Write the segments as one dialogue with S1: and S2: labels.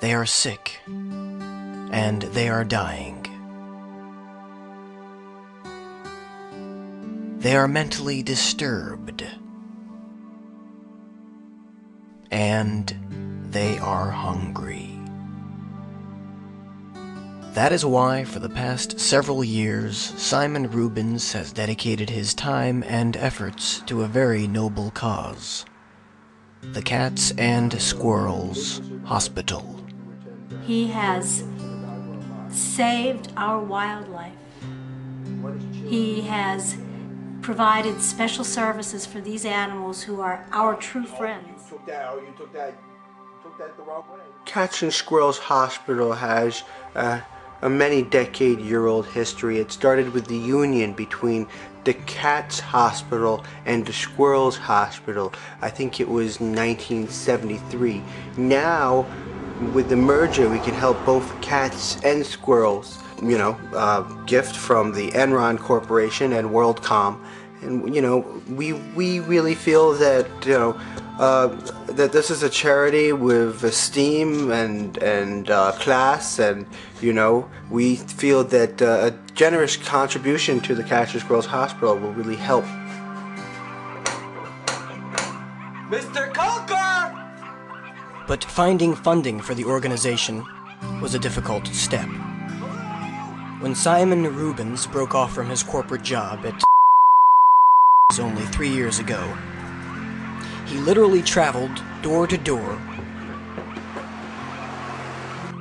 S1: They are sick, and they are dying. They are mentally disturbed, and they are hungry. That is why, for the past several years, Simon Rubens has dedicated his time and efforts to a very noble cause: the Cats and Squirrels Hospital.
S2: He has saved our wildlife. He has provided special services for these animals who are our true friends.
S3: You took that the wrong way. Cats and Squirrels Hospital has a many-decade-year-old history. It started with the union between the Cats Hospital and the Squirrels Hospital. I think it was 1973. Now, with the merger, we can help both cats and squirrels. You know, gift from the Enron Corporation and WorldCom. And, you know, we really feel that, you know, that this is a charity with esteem and class, and, you know, we feel that a generous contribution to the Cats and Squirrels Hospital will really help. Mr. Coker!
S1: But finding funding for the organization was a difficult step. When Simon Rubens broke off from his corporate job at only 3 years ago, he literally traveled door to door.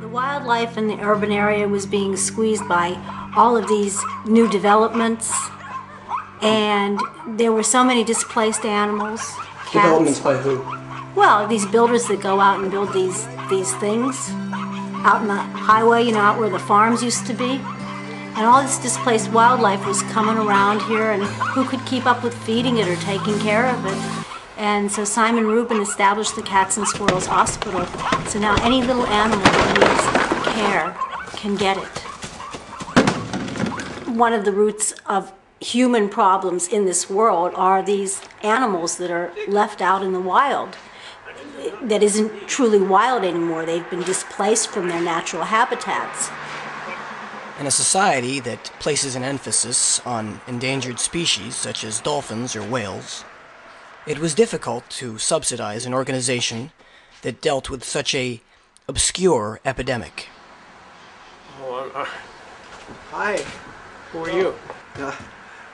S2: The wildlife in the urban area was being squeezed by all of these new developments, and there were so many displaced animals. Cats.
S3: Developments by who?
S2: Well, these builders that go out and build these things out in the highway, you know, out where the farms used to be. And all this displaced wildlife was coming around here, and who could keep up with feeding it or taking care of it? And so Simon Rubin established the Cats and Squirrels Hospital. So now any little animal that needs care can get it. One of the roots of human problems in this world are these animals that are left out in the wild that isn't truly wild anymore. They've been displaced from their natural habitats.
S1: In a society that places an emphasis on endangered species such as dolphins or whales, it was difficult to subsidize an organization that dealt with such a obscure epidemic.
S3: Hi.
S4: Who are you?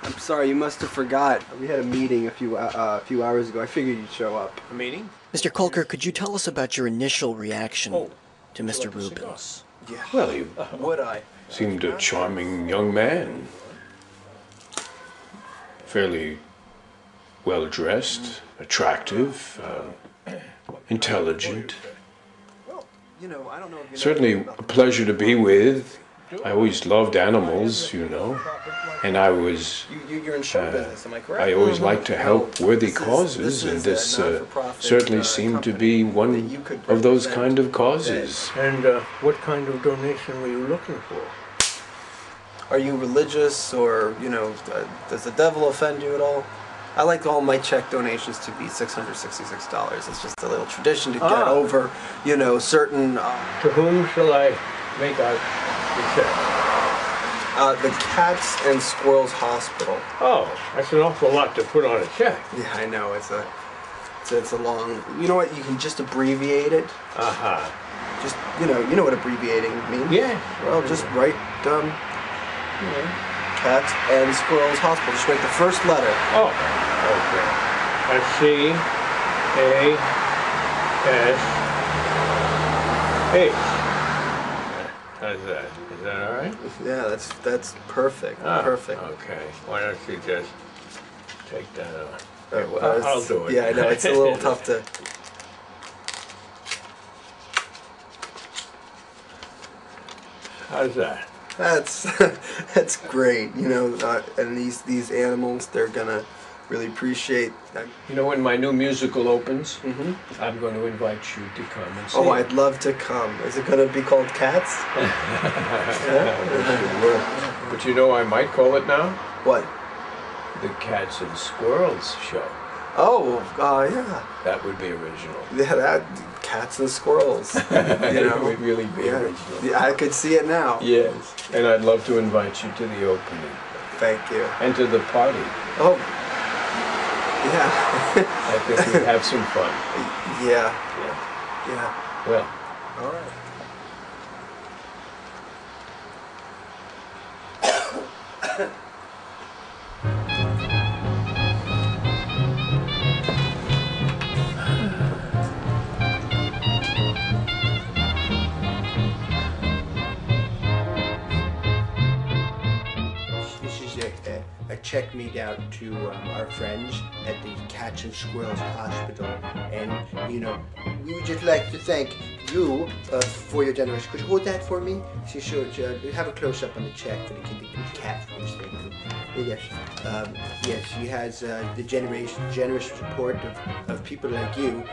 S3: I'm sorry, you must have forgot. We had a meeting a few hours ago. I figured you'd show up.
S4: A meeting?
S1: Mr. Kulker, could you tell us about your initial reaction to Mr. Rubens?
S3: Yeah.
S4: Well, you
S3: Would I?
S4: seemed a charming young man. Fairly well-dressed, attractive, intelligent.
S3: Well, you know, I don't know if you
S4: Certainly a pleasure to be with. I always loved animals, you know, and I was...
S3: You're in show business, am I correct?
S4: I always like to help worthy causes, and this certainly seemed to be one of those kind of causes.
S5: And what kind of donation were you looking for?
S3: Are you religious, or, you know, does the devil offend you at all? I like all my check donations to be $666. It's just a little tradition to get over, you know, certain...
S5: To whom shall I make out the check?
S3: The Cats and Squirrels Hospital.
S5: Oh, that's an awful lot to put on a check.
S3: Yeah, I know, it's a long... You know what, you can just abbreviate it. Just, you know what abbreviating means?
S5: Yeah.
S3: Well, just write, you know, Cats and Squirrels Hospital. Just write the first letter.
S5: Oh, okay. That's C-A-S-H. How's that? Is that all right?
S3: Yeah, that's perfect. Perfect.
S5: Okay. Why don't you just take that on?
S3: Well,
S5: I'll do it.
S3: Yeah, I know, it's a little tough to...
S5: How's that?
S3: That's great, you know, and these animals, they're gonna really appreciate that.
S5: You know, when my new musical opens, I'm going to invite you to come and see.
S3: Oh, I'd love to come. Is it gonna be called Cats?
S5: But you know, I might call it now
S3: What?
S5: the Cats and Squirrels Show.
S3: Oh, yeah.
S5: That would be original.
S3: Yeah, that cats and squirrels. You
S4: It
S3: know?
S4: would really be
S3: Yeah.
S4: original.
S3: Yeah, I could see it now.
S4: Yes, and I'd love to invite you to the opening
S3: Thank you.
S4: and to the party.
S3: Oh. Yeah.
S4: I think we'd have some fun.
S3: Yeah.
S4: Yeah.
S3: Yeah.
S4: Well,
S3: All right. This is a check made out to our friends at the Cats and Squirrels Hospital, and you know, we would just like to thank you for your generosity. Could you hold that for me? So, have a close up on the check for the cat food thing. Yes, yes, he has the generous support of people like you.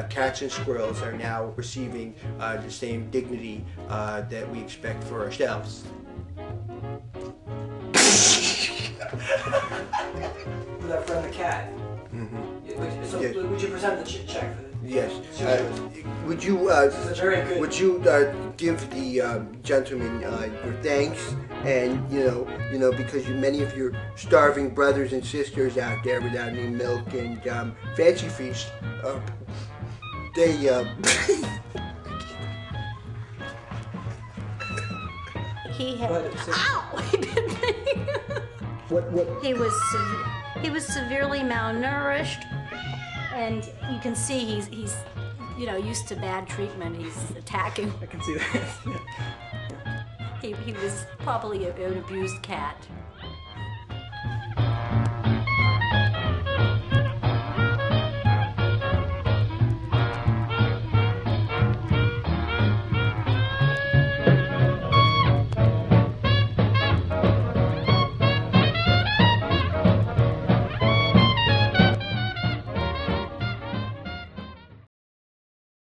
S3: Cats and squirrels are now receiving the same dignity that we expect for ourselves.
S1: For that friend the cat. So
S3: Yes.
S1: would you present the check for the
S3: Yes. Would you
S1: This is very good.
S3: would you give the gentleman your thanks, and you know because many of your starving brothers and sisters out there without any milk and fancy feast, they
S2: He had.
S1: But it's-
S2: Ow! He bit me.
S1: what
S2: He was severely malnourished, and you can see he's used to bad treatment. He's attacking.
S1: I can see that.
S2: He was probably an abused cat.